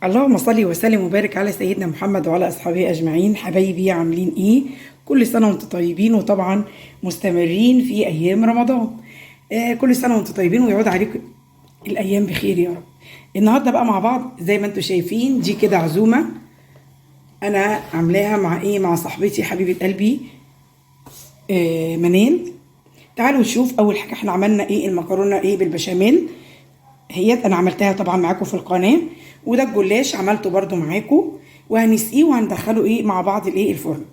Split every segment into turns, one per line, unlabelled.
اللهم صل وسلم وبارك على سيدنا محمد وعلى اصحابه اجمعين. حبايبي عاملين ايه؟ كل سنه وانتم طيبين، وطبعا مستمرين في ايام رمضان. كل سنه وانتم طيبين ويعود عليكم الايام بخير يا رب. النهارده بقى مع بعض زي ما انتم شايفين، دي كده عزومه انا عاملاها مع صاحبتي حبيبه قلبي منال. تعالوا نشوف اول حاجه احنا عملنا ايه. المكرونه بالبشاميل، هي انا عملتها طبعا معاكم في القناه، وده الجلاش عملته برده معاكم، وهنسقيه وهندخله مع بعض الفرن.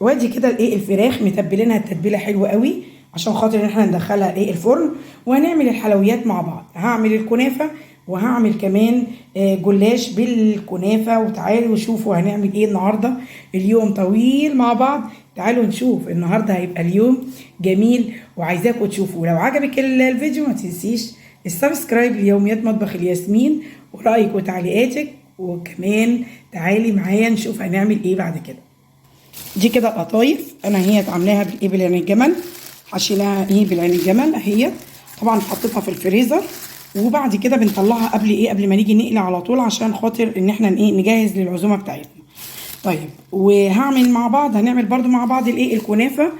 وادي كده الفراخ متبلينها تتبيله حلوه قوي عشان خاطر ان احنا ندخلها الفرن. وهنعمل الحلويات مع بعض، هعمل الكنافه وهعمل كمان جلاش بالكنافه. وتعالوا شوفوا هنعمل ايه النهارده. اليوم طويل مع بعض، تعالوا نشوف النهارده هيبقى اليوم جميل، وعايزاكم تشوفوا. لو عجبك الفيديو ما تنسيش السبسكرايب ليوميات مطبخ الياسمين، ورايك وتعليقاتك، وكمان تعالي معايا نشوف هنعمل ايه بعد كده. دي كده القطايف انا هي عاملاها بالعين الجمل، حشيناها بالعين الجمل اهي. طبعا حطيتها في الفريزر، وبعد كده بنطلعها قبل ما نيجي نقلي على طول، عشان خاطر ان احنا نجهز للعزومه بتاعتنا. طيب، وهعمل مع بعض، هنعمل برده مع بعض الكنافه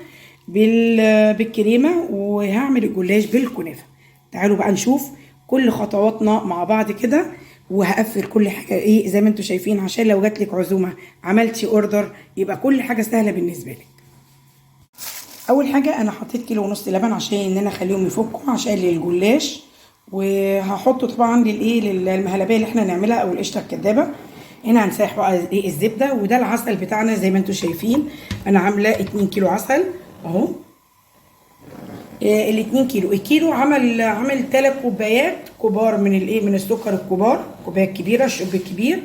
بالكريمه، وهعمل الجلاش بالكنافه. تعالوا بقى نشوف كل خطواتنا مع بعض كده، وهقفل كل حاجه زي ما انتم شايفين، عشان لو جاتلك عزومه عملتي اوردر يبقى كل حاجه سهله بالنسبه لك. اول حاجه انا حطيت كيلو ونص لبن عشان ان انا اخليهم يفكوا عشان للجلاش، وهحطه طبعا للمهلبيه اللي احنا نعملها او القشطه الكدابه. هنا هنسيح بقى الزبده، وده العسل بتاعنا زي ما انتم شايفين. انا عامله 2 كيلو عسل اهو. ال 2 كيلو، الكيلو عمل 3 كوبايات كبار من السكر الكبار، كوبايه كبيره، الشوب الكبير.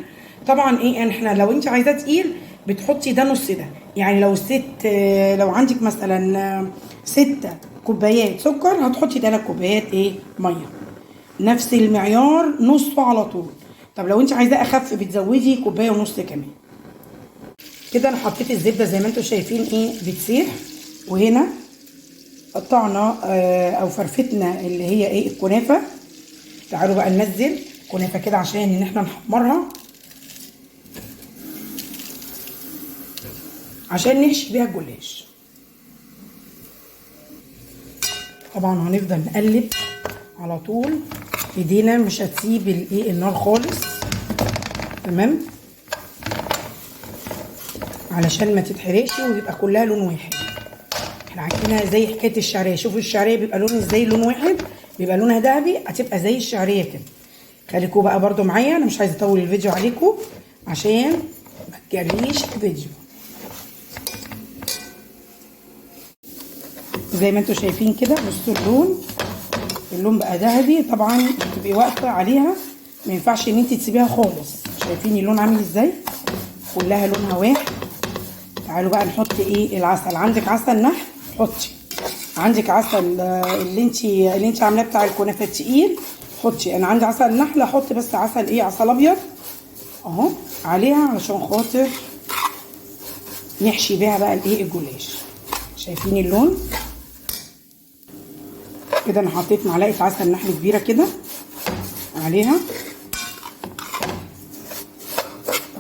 طبعا احنا لو انت عايزاه تقيل بتحطي ده نص ده. يعني لو عندك مثلا 6 كوبايات سكر، هتحطي 3 كوبايات ميه، نفس المعيار نصه على طول. طب لو انت عايزاه اخف بتزودي كوبايه ونص كمان. كده انا حطيت الزبده زي ما انتم شايفين بتسيح. وهنا قطعنا او فرفتنا اللي هي الكنافه. تعالوا بقى ننزل الكنافه كده عشان ان احنا نحمرها، عشان نحشي بيها الجلاش. طبعا هنفضل نقلب على طول، ايدينا مش هتسيب النار خالص، تمام، علشان ما تتحرقش ويبقى كلها لون واحد. احنا عندنا زي حكايه الشعريه، شوفوا الشعريه بيبقى لون ازاي، لون واحد، بيبقى لونها ذهبي، هتبقى زي الشعريه كده. خليكم بقى برضو معايا، انا مش عايزه اطول الفيديو عليكم عشان ما تجريش الفيديو. زي ما انتم شايفين كده، بصوا اللون بقى ذهبي. طبعا تبقي واقفه عليها، ما ينفعش ان انت تسيبيها خالص. شايفين اللون عامل ازاي، كلها لونها واحد. تعالوا بقى نحط العسل. عندك عسل نحل حطي، عندك عسل اللي انت عاملاه بتاع الكنافه التقيل حطي. انا عندي عسل نحل، احط بس عسل ابيض اهو عليها، عشان خاطر نحشي بيها بقى الجلاش. شايفين اللون كده. انا حطيت معلقه عسل نحل كبيره كده عليها،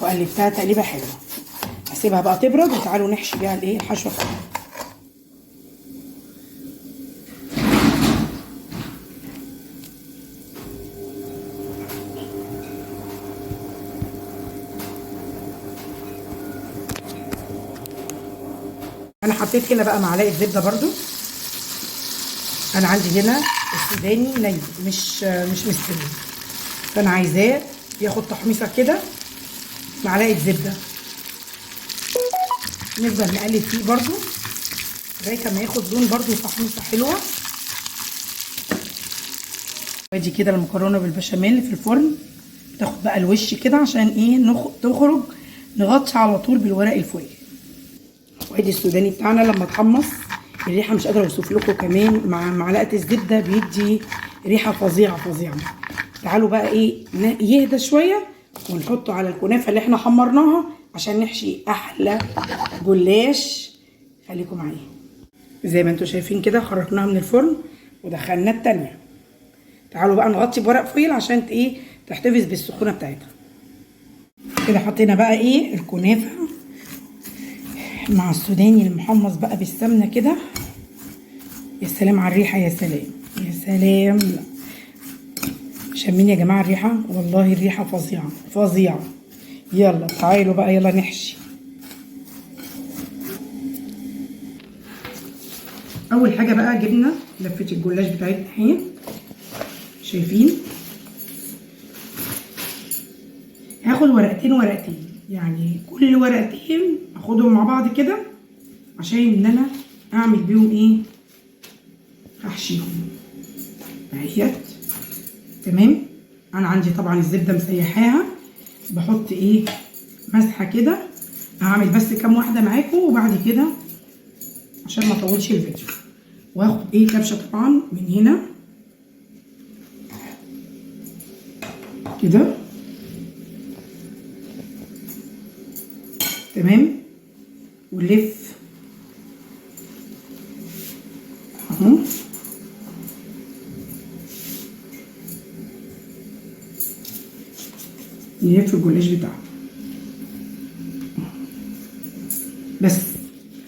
وقلبتها تقليبه حلوه. هسيبها بقى تبرد، وتعالوا نحشي بيها الحشوه بتاعتها. انا حطيت هنا بقى معلقه زبده برده. انا عندي هنا السوداني ني، مش مستوي، فانا عايزاه ياخد تحميصه كده. معلقه زبده، نفضل نقلب فيه برده لغايه ما ياخد لون برده وتحميصه حلوه. وادي كده المكرونه بالبشاميل في الفرن، تاخد بقى الوش كده عشان تخرج. نغطي على طول بالورق الفويل. وادي السوداني بتاعنا لما اتحمص، الريحه مش قادره اوصف لكم، كمان مع معلقه الزبده بيدي ريحه فظيعه فظيعه. تعالوا بقى يهدى شويه، ونحطه على الكنافه اللي احنا حمرناها عشان نحشي احلى جلاش. خليكم معايا. زي ما انتم شايفين كده، خرجناها من الفرن ودخلنا التانيه. تعالوا بقى نغطي بورق فويل عشان تحتفظ بالسخونه بتاعتها. كده حطينا بقى ايه الكنافه مع السوداني المحمص بقى بالسمنه كده. يا سلام على الريحه، يا سلام يا سلام. شامين يا جماعه الريحه؟ والله الريحه فظيعه فظيعه. يلا تعالوا بقى يلا نحشي. اول حاجه بقى جبنا لفه الجلاش بتاعتنا اهي، شايفين؟ هاخد ورقتين ورقتين، يعني كل ورقتين اخدهم مع بعض كده عشان ان انا اعمل بيهم ايه، هحشيهم اهيت. تمام. انا عندي طبعا الزبده مسيحاها، بحط ايه مسحه كده. هعمل بس كام واحده معاكم وبعد كده عشان ما اطولش الفيديو. واخد ايه كبشه طبعا من هنا كده. تمام. ولف اهو. نلف الجلاش بتاعه بس.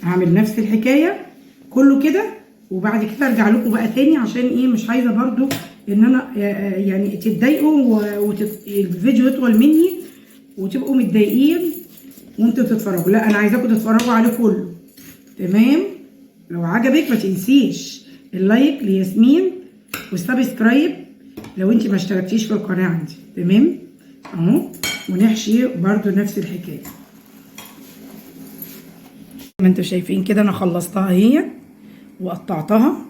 هعمل نفس الحكايه كله كده وبعد كده ارجع لكم بقى تاني عشان ايه، مش عايزه برضو ان انا يعني تتضايقوا الفيديو يطول مني وتبقوا متضايقين وانتوا تتفرجوا. لا، انا عايزاكم تتفرجوا عليه كله. تمام. لو عجبك ما تنسيش اللايك لياسمين والسبسكرايب لو انت ما اشتركتيش في القناه عندي. تمام اهو. ونحشي برضو نفس الحكايه ما انتوا شايفين كده. انا خلصتها هي وقطعتها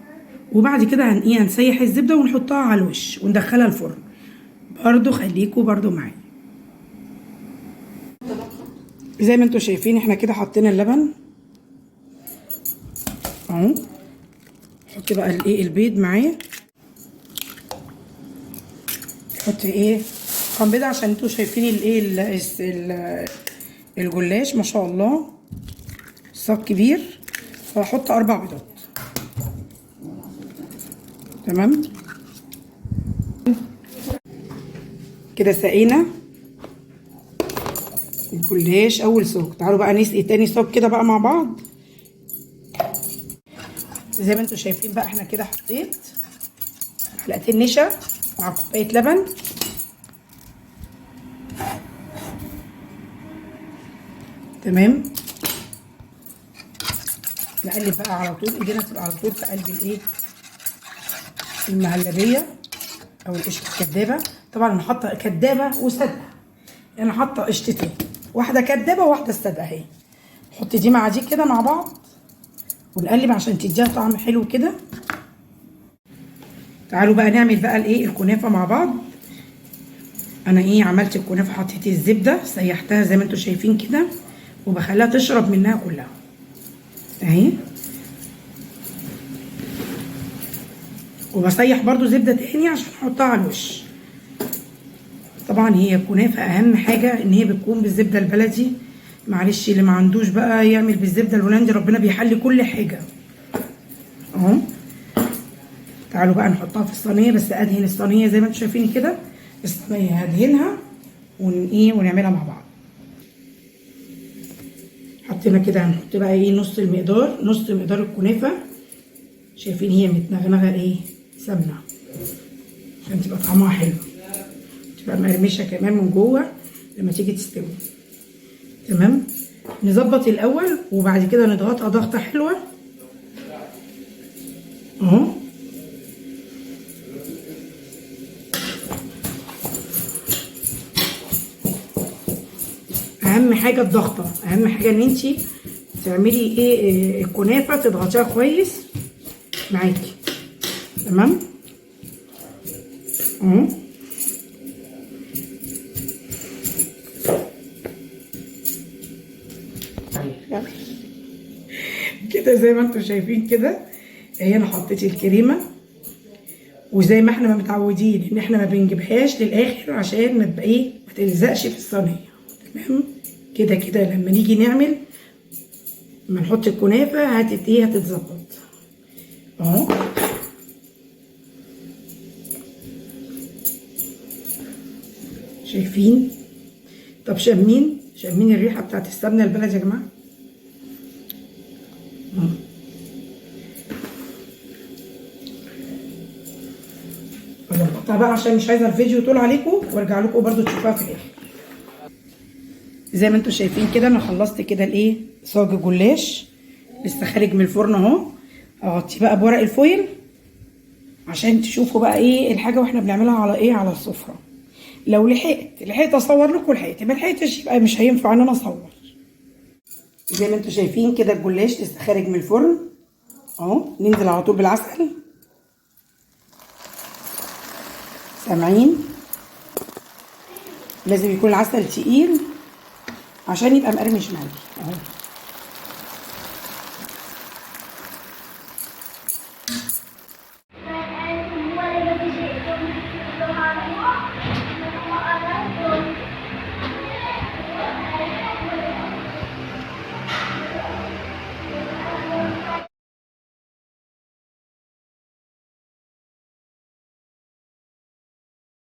وبعد كده هنسيح الزبده ونحطها على الوش وندخلها الفرن. برضو خليكوا برضو معايا. زي ما انتوا شايفين احنا كده حطينا اللبن اهو. حط بقى الايه البيض معاه. حط ايه كام بيضه عشان انتوا شايفين الايه الجلاش ما شاء الله صاج كبير، فهحط 4 بيضات. تمام كده سقينا الجلاش اول صاج. تعالوا بقى نسقي تاني صاج كده بقى مع بعض. زي ما انتوا شايفين بقى احنا كده حطيت معلقتين نشا مع كوبايه لبن. تمام. نقلب بقى على طول، ايدينا تبقى على طول في قلب الايه المهلبيه او القشطه الكدابه. طبعا انا حاطه كدابه وصدقه، انا حاطه قشطتين، واحده كدابه وواحده صدقه اهي. حط دي مع دي كده مع بعض ونقلب عشان تديها طعم حلو كده. تعالوا بقى نعمل بقى الايه الكنافه مع بعض. انا ايه عملت الكنافه، حطيت الزبده سيحتها زي ما انتوا شايفين كده وبخليها تشرب منها كلها اهي. وبسيح برضو زبده تاني عشان احطها على الوش. طبعا هي الكنافه اهم حاجه ان هي بتكون بالزبده البلدي. معلش اللي ما عندوش بقى يعمل بالزبده الهولندي، ربنا بيحلي كل حاجه اهو. تعالوا بقى نحطها في الصينيه، بس ادهن الصينيه زي ما انتم شايفين كده. الصينيه هدهنها ونعملها مع بعض. حطينا كده هنحط بقى ايه نص مقدار الكنافه. شايفين هي متنغنغه ايه سمنه عشان تبقى طعمها حلو، تبقى مقرمشه كمان من جوه لما تيجي تستوي. تمام. نظبط الاول وبعد كده نضغطها ضغطه حلوه اهو. اهم حاجه الضغطه، اهم حاجه ان انت تعملي ايه الكنافه تضغطيها كويس معاكي. تمام اهو. كده زي ما انتم شايفين كده اهي. انا حطيت الكريمه وزي ما احنا متعودين ان احنا ما بنجيبهاش للاخر عشان ما تبقى ايه ما تلزقش في الصينيه. تمام كده كده لما نيجي نعمل لما نحط الكنافه هتتظبط اهو. شايفين؟ طب شامين الريحه بتاعت السمنه البلدي يا جماعه؟ اظبطها بقى عشان مش عايزه الفيديو يطول عليكم، وارجع لكم برده تشوفوها في الاخر. زي ما انتم شايفين كده انا خلصت كده الايه صاج جلاش لسه خارج من الفرن اهو. اغطيه بقى بورق الفويل عشان تشوفوا بقى ايه الحاجه واحنا بنعملها على ايه على السفره. لو لحقت اصور لكم، ما لحقتش يبقى مش هينفع ان انا اصور. زي ما انتم شايفين كده الجلاش لسه خارج من الفرن اهو. ننزل على طول بالعسل. سامعين؟ لازم يكون العسل تقيل عشان يبقى مقرمش معاكي اهو.